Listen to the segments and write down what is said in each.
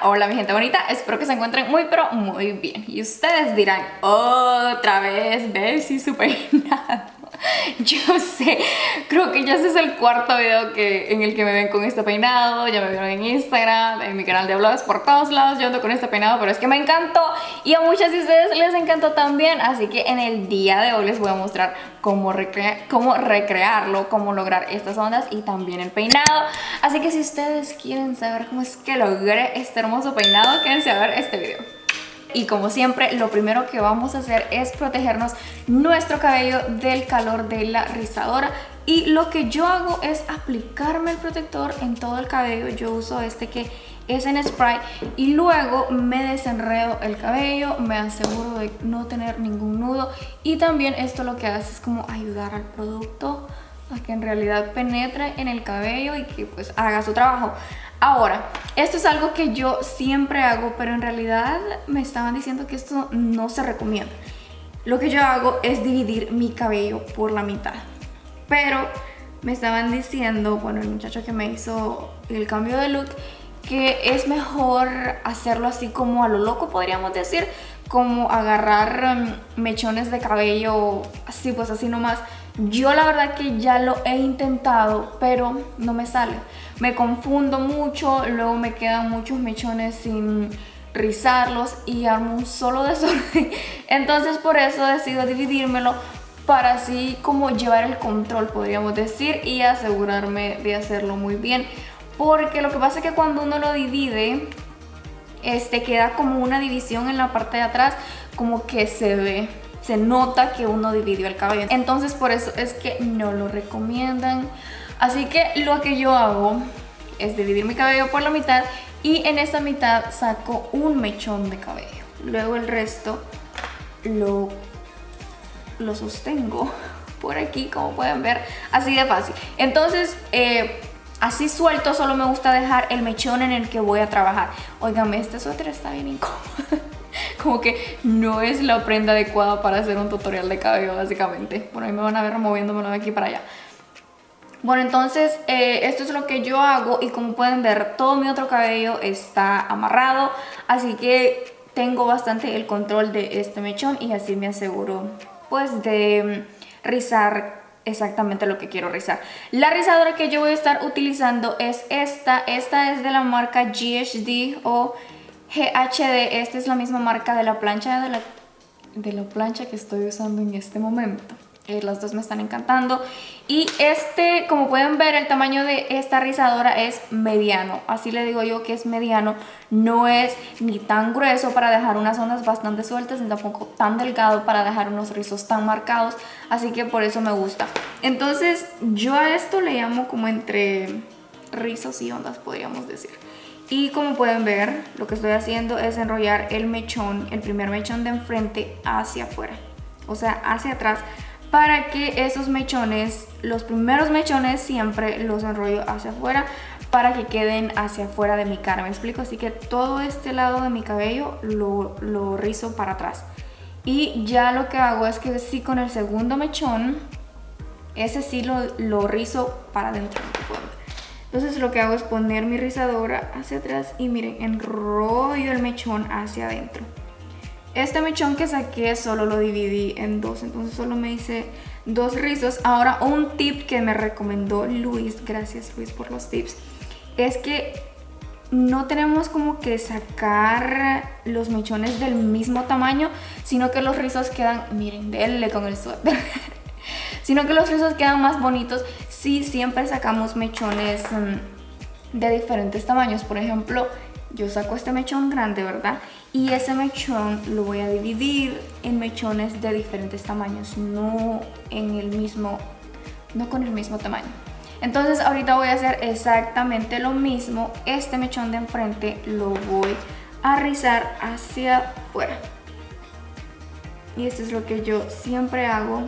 Hola mi gente bonita, espero que se encuentren muy pero muy bien. Y ustedes dirán, otra vez, Bessie, su peinado. Yo sé, creo que ya ese es el cuarto video en el que me ven con este peinado. Ya me vieron en Instagram, en mi canal de vlogs, por todos lados yo ando con este peinado, pero es que me encantó y a muchas de ustedes les encantó también. Así que en el día de hoy les voy a mostrar cómo recrearlo, cómo lograr estas ondas y también el peinado. Así que si ustedes quieren saber cómo es que logré este hermoso peinado, quédense a ver este video. Y como siempre, lo primero que vamos a hacer es protegernos nuestro cabello del calor de la rizadora. Y lo que yo hago es aplicarme el protector en todo el cabello. Yo uso este que es en spray y luego me desenredo el cabello, me aseguro de no tener ningún nudo. Y también esto lo que hace es como ayudar al producto a que en realidad penetre en el cabello y que pues haga su trabajo. Ahora, esto es algo que yo siempre hago, pero en realidad me estaban diciendo que esto no se recomienda. Lo que yo hago es dividir mi cabello por la mitad. Pero me estaban diciendo, bueno, el muchacho que me hizo el cambio de look, que es mejor hacerlo así como a lo loco, podríamos decir, como agarrar mechones de cabello así, pues así nomás. Yo la verdad que ya lo he intentado, pero no me sale. Me confundo mucho, luego me quedan muchos mechones sin rizarlos y armo un solo desorden. Entonces por eso decido dividírmelo para así como llevar el control, podríamos decir, y asegurarme de hacerlo muy bien. Porque lo que pasa es que cuando uno lo divide, queda como una división en la parte de atrás, como que se nota que uno dividió el cabello. Entonces por eso es que no lo recomiendan. Así que lo que yo hago es dividir mi cabello por la mitad y en esta mitad saco un mechón de cabello. Luego el resto lo sostengo por aquí, como pueden ver, así de fácil. Entonces así suelto solo me gusta dejar el mechón en el que voy a trabajar. Óigame, este suéter está bien incómodo. Como que no es la prenda adecuada para hacer un tutorial de cabello, básicamente. Bueno, ahí me van a ver moviéndomelo de aquí para allá. Bueno, entonces esto es lo que yo hago y como pueden ver, todo mi otro cabello está amarrado. Así que tengo bastante el control de este mechón y así me aseguro pues de rizar exactamente lo que quiero rizar. La rizadora que yo voy a estar utilizando es esta. Esta es de la marca GHD o GHD. Esta es la misma marca de la plancha plancha que estoy usando en este momento. Las dos me están encantando. Y como pueden ver, el tamaño de esta rizadora es mediano. Así le digo yo que es mediano. No es ni tan grueso para dejar unas ondas bastante sueltas, ni tampoco tan delgado para dejar unos rizos tan marcados. Así que por eso me gusta. Entonces yo a esto le llamo como entre rizos y ondas, podríamos decir. Y como pueden ver, lo que estoy haciendo es enrollar el mechón, el primer mechón de enfrente hacia afuera, o sea, hacia atrás, para que esos mechones, los primeros mechones siempre los enrollo hacia afuera para que queden hacia afuera de mi cara, ¿me explico? Así que todo este lado de mi cabello lo rizo para atrás. Y ya lo que hago es que sí, con el segundo mechón, ese sí lo rizo para adentro. Entonces lo que hago es poner mi rizadora hacia atrás y miren, enrollo el mechón hacia adentro. Este mechón que saqué solo lo dividí en dos, entonces solo me hice dos rizos. Ahora un tip que me recomendó Luis, gracias Luis por los tips, es que no tenemos como que sacar los mechones del mismo tamaño, sino que los rizos quedan, miren, denle con el suéter, sino que los rizos quedan más bonitos si siempre sacamos mechones de diferentes tamaños. Por ejemplo, yo saco este mechón grande, ¿verdad? Y ese mechón lo voy a dividir en mechones de diferentes tamaños, no con el mismo tamaño. Entonces ahorita voy a hacer exactamente lo mismo. Este mechón de enfrente lo voy a rizar hacia afuera. Y esto es lo que yo siempre hago.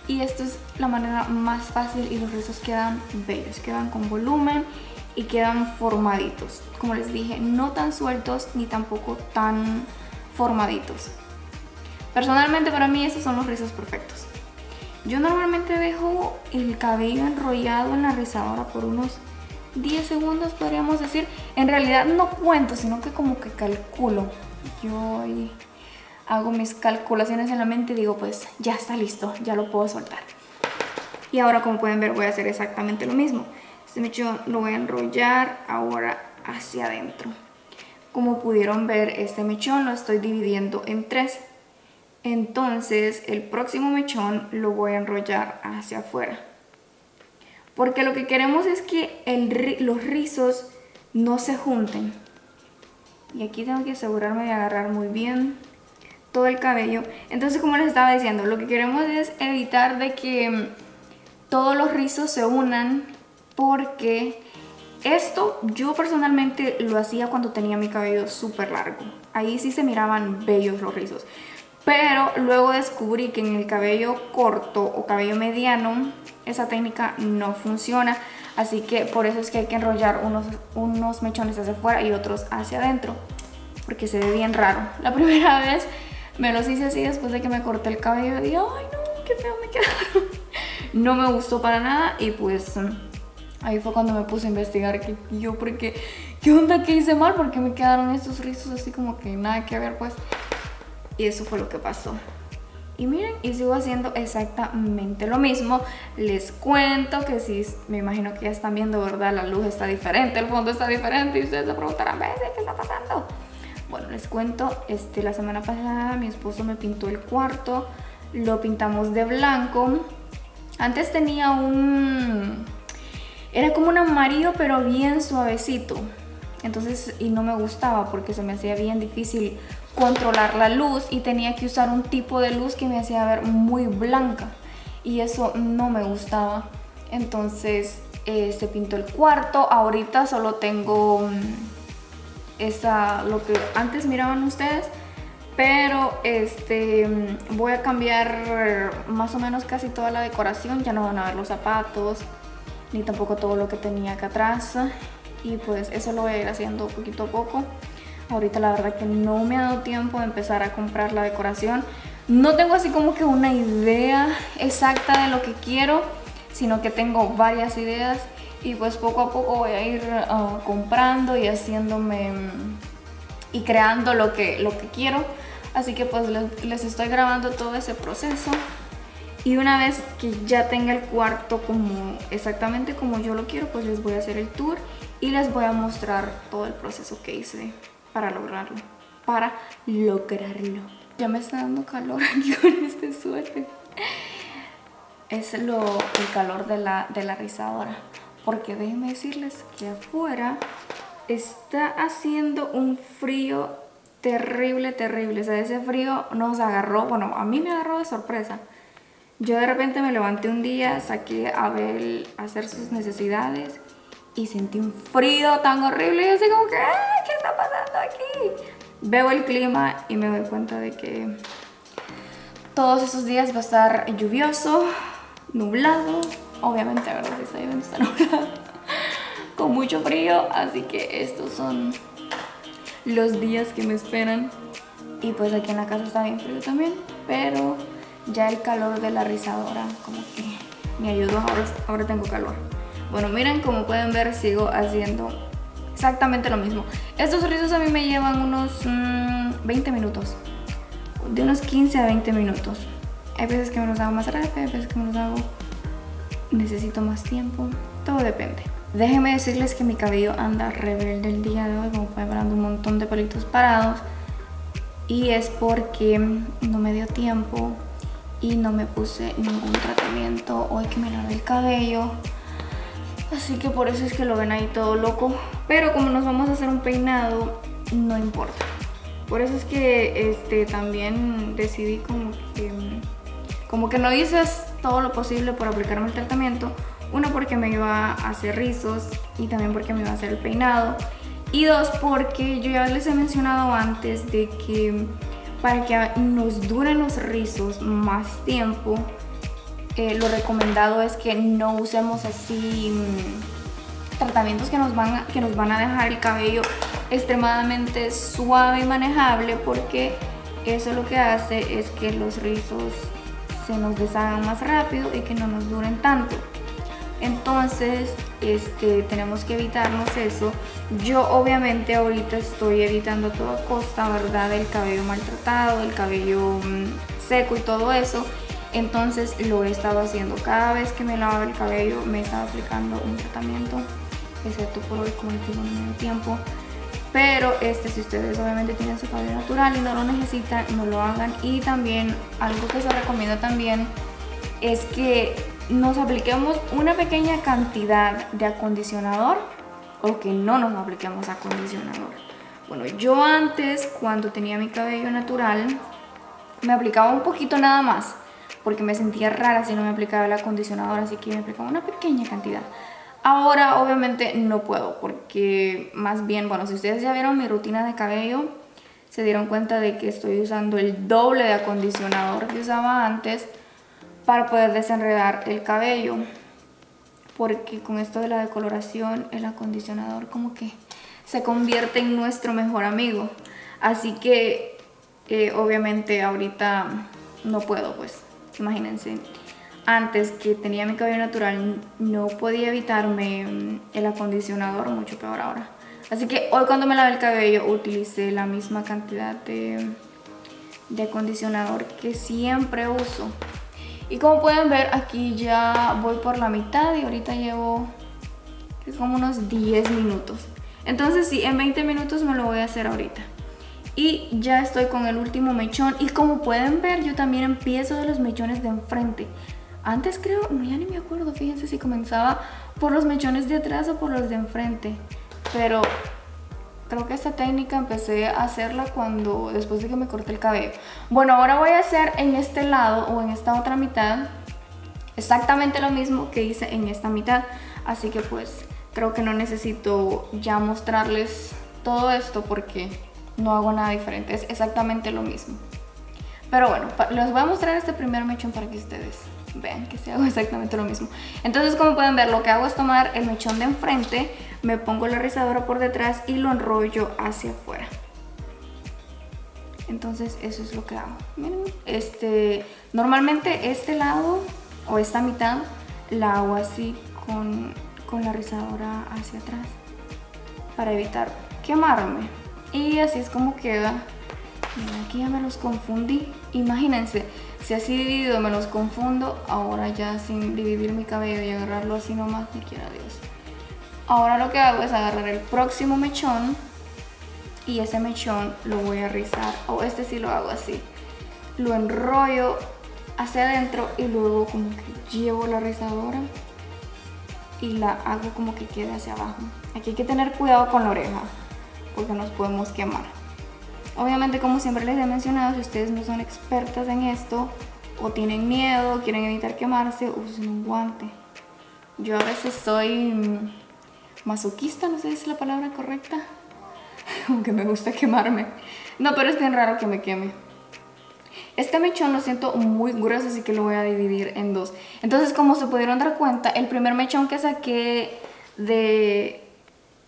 Y esto es la manera más fácil y los rizos quedan bellos, quedan con volumen y quedan formaditos. Como les dije, no tan sueltos ni tampoco tan formaditos. Personalmente para mí estos son los rizos perfectos. Yo normalmente dejo el cabello enrollado en la rizadora por unos 10 segundos, podríamos decir. En realidad no cuento, sino que como que calculo. Yo ahí hago mis calculaciones en la mente y digo, pues ya está listo, ya lo puedo soltar. Y ahora, como pueden ver, voy a hacer exactamente lo mismo. Este mechón lo voy a enrollar ahora hacia adentro. Como pudieron ver, este mechón lo estoy dividiendo en 3. Entonces el próximo mechón lo voy a enrollar hacia afuera. Porque lo que queremos es que los rizos no se junten. Y aquí tengo que asegurarme de agarrar muy bien todo el cabello. Entonces, como les estaba diciendo, lo que queremos es evitar de que todos los rizos se unan, porque esto yo personalmente lo hacía cuando tenía mi cabello súper largo. Ahí sí se miraban bellos los rizos. Pero luego descubrí que en el cabello corto o cabello mediano esa técnica no funciona. Así que por eso es que hay que enrollar unos mechones hacia afuera y otros hacia adentro, porque se ve bien raro. La primera vez me los hice así después de que me corté el cabello y dije, ay no, qué feo me quedaron. No me gustó para nada y pues ahí fue cuando me puse a investigar qué onda, qué hice mal, porque me quedaron estos rizos así como que nada que ver pues. Y eso fue lo que pasó. Y miren, y sigo haciendo exactamente lo mismo. Les cuento que sí, me imagino que ya están viendo, ¿verdad? La luz está diferente, el fondo está diferente y ustedes se preguntarán, ¿ves? ¿Qué está pasando? Bueno, les cuento, la semana pasada mi esposo me pintó el cuarto, lo pintamos de blanco. Antes tenía era como un amarillo pero bien suavecito. Entonces, y no me gustaba porque se me hacía bien difícil controlar la luz y tenía que usar un tipo de luz que me hacía ver muy blanca y eso no me gustaba. Entonces se pintó el cuarto. Ahorita solo tengo lo que antes miraban ustedes, pero voy a cambiar más o menos casi toda la decoración. Ya no van a ver los zapatos ni tampoco todo lo que tenía acá atrás, y pues eso lo voy a ir haciendo poquito a poco. Ahorita la verdad que no me ha dado tiempo de empezar a comprar la decoración. No tengo así como que una idea exacta de lo que quiero, sino que tengo varias ideas y pues poco a poco voy a ir comprando y haciéndome y creando lo que quiero. Así que pues les estoy grabando todo ese proceso. Y una vez que ya tenga el cuarto exactamente como yo lo quiero, pues les voy a hacer el tour y les voy a mostrar todo el proceso que hice para lograrlo. Ya me está dando calor aquí con este suéter. Es el calor de la rizadora. Porque déjenme decirles que afuera está haciendo un frío terrible, terrible. O sea, ese frío nos agarró, bueno, a mí me agarró de sorpresa. Yo de repente me levanté un día, saqué a Abel a hacer sus necesidades y sentí un frío tan horrible. Y yo así como que, ¿qué está pasando aquí? Veo el clima y me doy cuenta de que todos esos días va a estar lluvioso, nublado. Obviamente, ¿verdad? Si está lloviendo, está nublado. Con mucho frío, así que estos son los días que me esperan. Y pues aquí en la casa está bien frío también, pero ya el calor de la rizadora como que me ayudó. Ahora tengo calor. Bueno, miren, como pueden ver, sigo haciendo exactamente lo mismo. Estos rizos a mí me llevan unos 20 minutos. De unos 15 a 20 minutos. Hay veces que me los hago más rápido, hay veces que me los hago... necesito más tiempo. Todo depende. Déjenme decirles que mi cabello anda rebelde el día de hoy. Como pueden ver, ando un montón de pelitos parados. Y es porque no me dio tiempo y no me puse ningún tratamiento hoy que me lavé el cabello. Así que por eso es que lo ven ahí todo loco. Pero como nos vamos a hacer un peinado, no importa. Por eso es que también decidí como que no hice todo lo posible por aplicarme el tratamiento. Uno, porque me iba a hacer rizos y también porque me iba a hacer el peinado. Y dos, porque yo ya les he mencionado antes de que para que nos duren los rizos más tiempo, lo recomendado es que no usemos así tratamientos que nos van a dejar el cabello extremadamente suave y manejable, porque eso lo que hace es que los rizos se nos deshagan más rápido y que no nos duren tanto. Entonces tenemos que evitarnos eso. Yo obviamente ahorita estoy evitando a toda costa, ¿verdad? El cabello maltratado, el cabello seco y todo eso. Entonces lo he estado haciendo. Cada vez que me lavo el cabello me he estado aplicando un tratamiento, excepto por hoy, como les digo, no me dio tiempo. Pero si ustedes obviamente tienen su cabello natural y no lo necesitan, no lo hagan. Y también algo que se recomienda también es que nos apliquemos una pequeña cantidad de acondicionador o que no nos apliquemos acondicionador. Bueno, yo antes, cuando tenía mi cabello natural, me aplicaba un poquito nada más porque me sentía rara si no me aplicaba el acondicionador, así que me aplicaba una pequeña cantidad. Ahora obviamente no puedo porque más bien, bueno, si ustedes ya vieron mi rutina de cabello, se dieron cuenta de que estoy usando el doble de acondicionador que usaba antes para poder desenredar el cabello, porque con esto de la decoloración el acondicionador como que se convierte en nuestro mejor amigo. Así que obviamente ahorita no puedo, pues imagínense, antes que tenía mi cabello natural no podía evitarme el acondicionador, mucho peor ahora. Así que hoy cuando me lavé el cabello utilicé la misma cantidad de acondicionador que siempre uso. Y como pueden ver, aquí ya voy por la mitad y ahorita llevo es como unos 10 minutos. Entonces sí, en 20 minutos me lo voy a hacer ahorita. Y ya estoy con el último mechón. Y como pueden ver, yo también empiezo de los mechones de enfrente. Antes creo, no, ya ni me acuerdo, fíjense si comenzaba por los mechones de atrás o por los de enfrente. Pero creo que esta técnica empecé a hacerla después de que me corté el cabello. Bueno, ahora voy a hacer en este lado o en esta otra mitad exactamente lo mismo que hice en esta mitad. Así que pues creo que no necesito ya mostrarles todo esto porque no hago nada diferente, es exactamente lo mismo. Pero bueno, les voy a mostrar este primer mechón para que ustedes vean que se hago exactamente lo mismo. Entonces, como pueden ver, lo que hago es tomar el mechón de enfrente, me pongo la rizadora por detrás y lo enrollo hacia afuera. Entonces eso es lo que hago. Miren, normalmente este lado o esta mitad la hago así con la rizadora hacia atrás para evitar quemarme. Y así es como queda. Miren, aquí ya me los confundí. Imagínense, si así dividido me los confundo, ahora ya sin dividir mi cabello y agarrarlo así nomás, ni quiera Dios. Ahora lo que hago es agarrar el próximo mechón y ese mechón lo voy a rizar, o sí lo hago así. Lo enrollo hacia adentro y luego como que llevo la rizadora y la hago como que quede hacia abajo. Aquí hay que tener cuidado con la oreja porque nos podemos quemar. Obviamente, como siempre les he mencionado, si ustedes no son expertas en esto o tienen miedo, quieren evitar quemarse, usen un guante. Yo a veces soy masoquista, no sé si es la palabra correcta, aunque me gusta quemarme. No, pero es bien raro que me queme. Este mechón lo siento muy grueso, así que lo voy a dividir en dos. Entonces, como se pudieron dar cuenta, el primer mechón que saqué de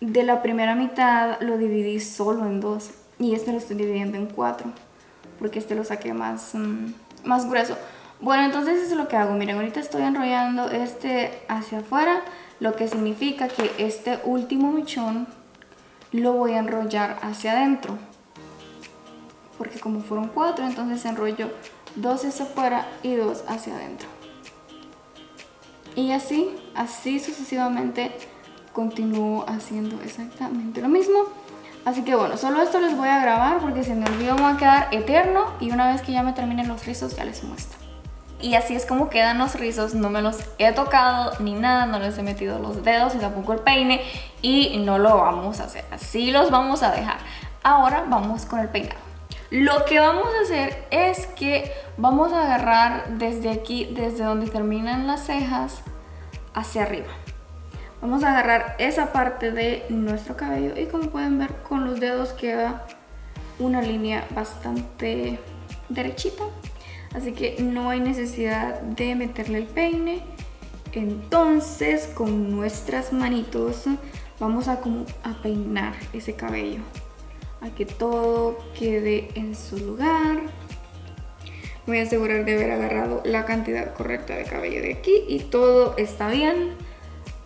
la primera mitad lo dividí solo en dos. Y lo estoy dividiendo en 4 porque lo saqué más grueso. Bueno, entonces eso es lo que hago. Miren, ahorita estoy enrollando hacia afuera, lo que significa que este último mechón lo voy a enrollar hacia adentro, porque como fueron 4, entonces enrollo 2 hacia afuera y 2 hacia adentro. Y así sucesivamente continúo haciendo exactamente lo mismo. Así que bueno, solo esto les voy a grabar porque si me olvido me va a quedar eterno y una vez que ya me terminen los rizos ya les muestro. Y así es como quedan los rizos, no me los he tocado ni nada, no les he metido los dedos y tampoco el peine y no lo vamos a hacer, así los vamos a dejar. Ahora vamos con el peinado. Lo que vamos a hacer es que vamos a agarrar desde aquí, desde donde terminan las cejas, hacia arriba. Vamos a agarrar esa parte de nuestro cabello y como pueden ver con los dedos queda una línea bastante derechita. Así que no hay necesidad de meterle el peine. Entonces con nuestras manitos vamos a peinar ese cabello. A que todo quede en su lugar. Me voy a asegurar de haber agarrado la cantidad correcta de cabello de aquí y todo está bien.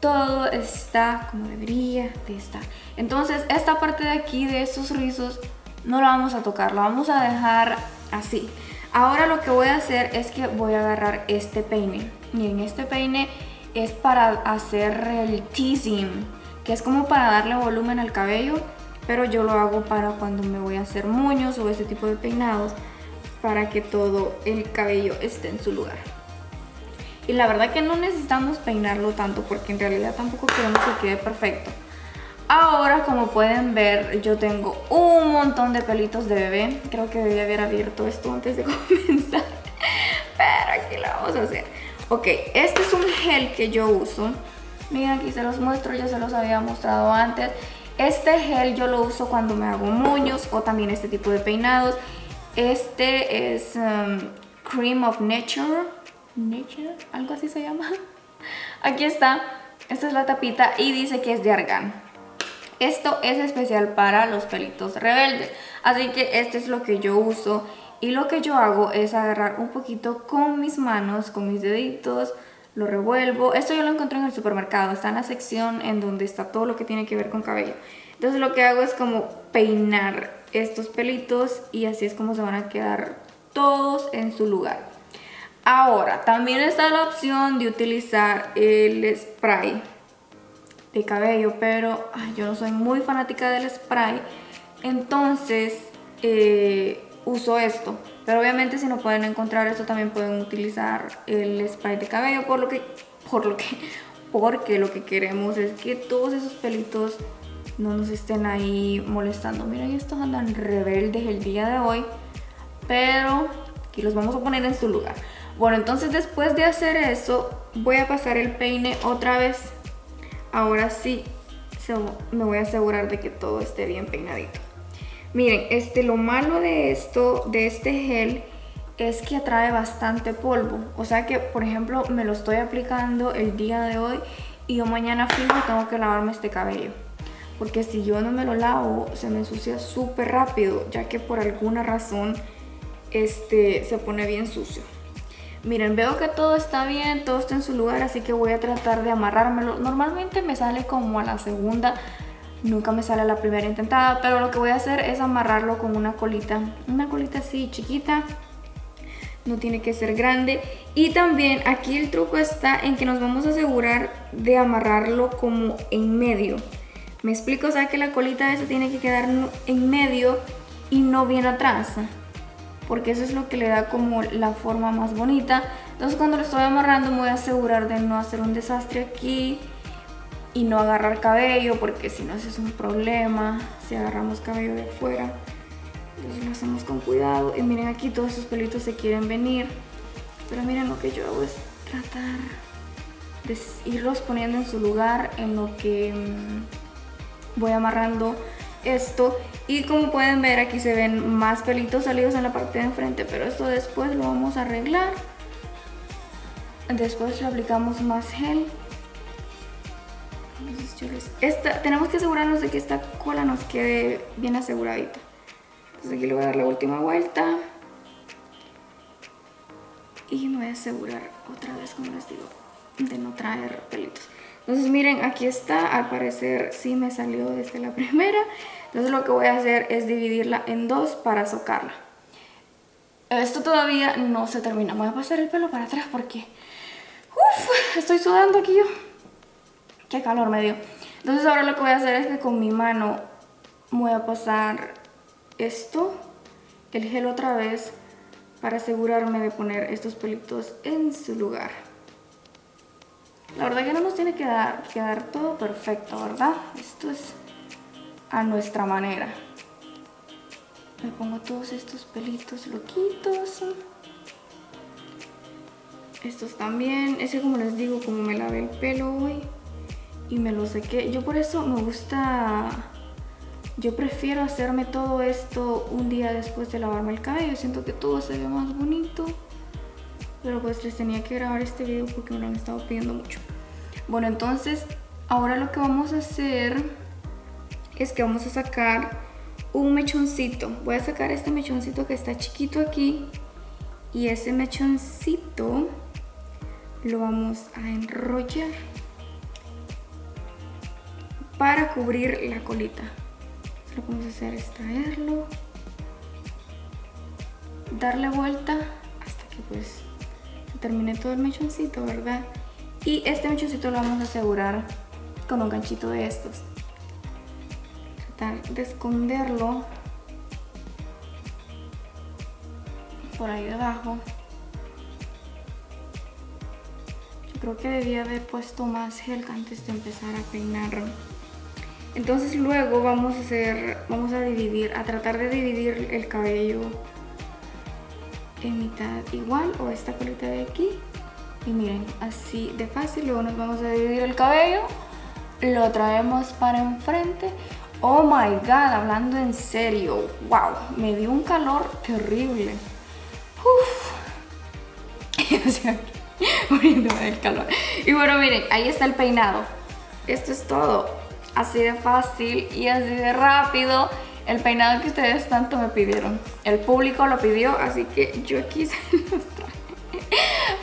todo está como debería de estar. Entonces esta parte de aquí de estos rizos no la vamos a tocar, la vamos a dejar así. Ahora lo que voy a hacer es que voy a agarrar este peine. Miren, este peine es para hacer el teasing, que es como para darle volumen al cabello, pero yo lo hago para cuando me voy a hacer moños o ese tipo de peinados, para que todo el cabello esté en su lugar. Y la verdad que no necesitamos peinarlo tanto porque en realidad tampoco queremos que quede perfecto. Ahora, como pueden ver, yo tengo un montón de pelitos de bebé. Creo que debí haber abierto esto antes de comenzar, pero aquí lo vamos a hacer. Ok, este es un gel que yo uso. Miren, aquí se los muestro, ya se los había mostrado antes. Este gel yo lo uso cuando me hago moños o también este tipo de peinados. Este es Cream of Nature, algo así se llama. Aquí está, esta es la tapita y dice que es de argán. Esto es especial para los pelitos rebeldes, así que este es lo que yo uso. Y lo que yo hago es agarrar un poquito con mis manos, con mis deditos, lo revuelvo. Esto yo lo encontré en el supermercado, está en la sección en donde está todo lo que tiene que ver con cabello. Entonces lo que hago es como peinar estos pelitos y así es como se van a quedar todos en su lugar. Ahora, también está la opción de utilizar el spray de cabello, pero yo no soy muy fanática del spray, entonces uso esto. Pero obviamente si no pueden encontrar esto, también pueden utilizar el spray de cabello, porque lo que queremos es que todos esos pelitos no nos estén ahí molestando. Miren, estos andan rebeldes el día de hoy, pero aquí los vamos a poner en su lugar. Bueno, entonces después de hacer eso, voy a pasar el peine otra vez. Ahora sí, me voy a asegurar de que todo esté bien peinadito. Miren, lo malo de este gel, es que atrae bastante polvo. O sea que, por ejemplo, me lo estoy aplicando el día de hoy y yo mañana fijo tengo que lavarme este cabello. Porque si yo no me lo lavo, se me ensucia súper rápido, ya que por alguna razón se pone bien sucio. Miren, veo que todo está bien, todo está en su lugar, así que voy a tratar de amarrármelo. Normalmente me sale como a la segunda, nunca me sale a la primera intentada, pero lo que voy a hacer es amarrarlo con una colita así chiquita, no tiene que ser grande. Y también aquí el truco está en que nos vamos a asegurar de amarrarlo como en medio. Me explico, o sea que la colita esa tiene que quedar en medio y no bien atrás, porque eso es lo que le da como la forma más bonita. Entonces cuando lo estoy amarrando me voy a asegurar de no hacer un desastre aquí y no agarrar cabello, porque si no ese es un problema si agarramos cabello de fuera. Entonces lo hacemos con cuidado. Y miren, aquí todos esos pelitos se quieren venir, pero miren, lo que yo hago es tratar de irlos poniendo en su lugar en lo que voy amarrando esto. Y como pueden ver, aquí se ven más pelitos salidos en la parte de enfrente, pero esto después lo vamos a arreglar. Después le aplicamos más gel. Tenemos que asegurarnos de que esta cola nos quede bien aseguradita. Entonces aquí le voy a dar la última vuelta y me voy a asegurar otra vez, como les digo, de no traer pelitos. Entonces miren, aquí está, al parecer sí me salió desde la primera. Entonces lo que voy a hacer es dividirla en dos para socarla. Esto todavía no se termina. Voy a pasar el pelo para atrás porque estoy sudando aquí yo. Qué calor me dio. Entonces ahora lo que voy a hacer es que con mi mano voy a pasar el gel otra vez, para asegurarme de poner estos pelitos en su lugar. La verdad que no nos tiene que quedar todo perfecto, ¿verdad? Esto es a nuestra manera. Me pongo todos estos pelitos loquitos. Estos también. Ese, como les digo, como me lavé el pelo hoy y me lo sequé. Yo por eso me gusta... Yo prefiero hacerme todo esto un día después de lavarme el cabello. Siento que todo se ve más bonito. Pero pues les tenía que grabar este video porque me lo han estado pidiendo mucho. Bueno, entonces ahora lo que vamos a hacer es que vamos a sacar un mechoncito. Voy a sacar este mechoncito que está chiquito aquí. Y ese mechoncito lo vamos a enrollar para cubrir la colita. Lo que vamos a hacer es traerlo, darle vuelta hasta que pues se termine todo el mechoncito, ¿verdad? Y este mechoncito lo vamos a asegurar con un ganchito de estos. Tratar de esconderlo por ahí debajo. Yo creo que debía haber puesto más gel antes de empezar a peinarlo. Entonces luego vamos a tratar de dividir el cabello en mitad igual, o esta colita de aquí. Y miren, así de fácil. Luego nos vamos a dividir el cabello, lo traemos para enfrente. Oh my god, hablando en serio, wow, me dio un calor terrible. Muriéndome del calor. Y bueno, miren, ahí está el peinado. Esto es todo. Así de fácil y así de rápido. El peinado que ustedes tanto me pidieron. El público lo pidió, así que yo aquí se los traje.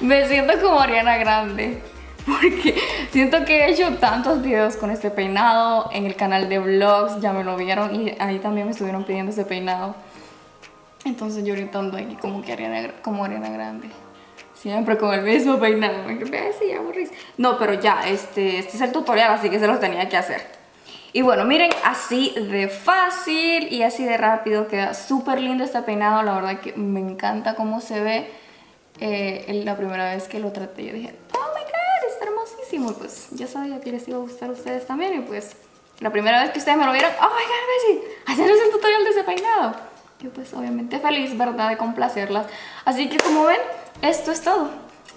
Me siento como Ariana Grande, porque siento que he hecho tantos videos con este peinado. En el canal de vlogs ya me lo vieron y ahí también me estuvieron pidiendo ese peinado. Entonces yo ahorita ando aquí como Ariana Grande. Siempre con el mismo peinado. Sí, aburrís. No, pero ya, este es el tutorial, así que se los tenía que hacer. Y bueno, miren, así de fácil y así de rápido queda súper lindo este peinado. La verdad que me encanta cómo se ve. La primera vez que lo traté yo dije, oh my god, está hermosísimo. Y pues ya sabía que les iba a gustar a ustedes también. Y pues la primera vez que ustedes me lo vieron, oh my god, Bessie, hacerles el tutorial de ese peinado. Yo pues obviamente feliz, ¿verdad?, de complacerlas. Así que como ven, esto es todo.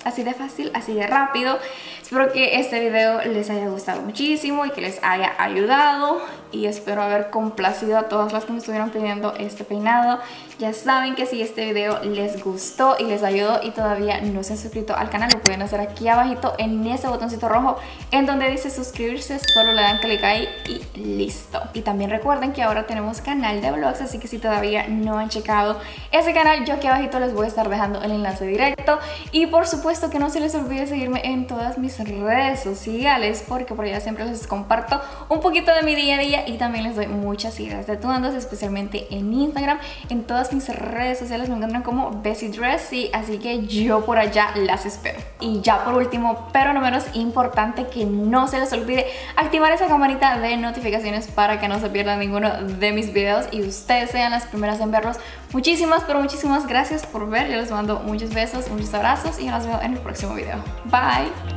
Así de fácil, así de rápido. Espero que este video les haya gustado muchísimo y que les haya ayudado. Y espero haber complacido a todas las que me estuvieron pidiendo este peinado. Ya saben que si este video les gustó y les ayudó y todavía no se han suscrito al canal, lo pueden hacer aquí abajito en ese botoncito rojo en donde dice suscribirse. Solo le dan clic ahí y listo. Y también recuerden que ahora tenemos canal de vlogs, así que si todavía no han checado ese canal, yo aquí abajito les voy a estar dejando el enlace directo. Y por supuesto que no se les olvide seguirme en todas mis redes sociales, porque por allá siempre les comparto un poquito de mi día a día y también les doy muchas ideas de tuandos, especialmente en Instagram. En todas mis redes sociales me encuentran como Bessie Dressy, así que yo por allá las espero. Y ya por último, pero no menos importante, que no se les olvide activar esa campanita de notificaciones para que no se pierdan ninguno de mis videos y ustedes sean las primeras en verlos. Muchísimas, pero muchísimas gracias por ver. Yo les mando muchos besos, muchos abrazos y nos vemos en el próximo video. Bye.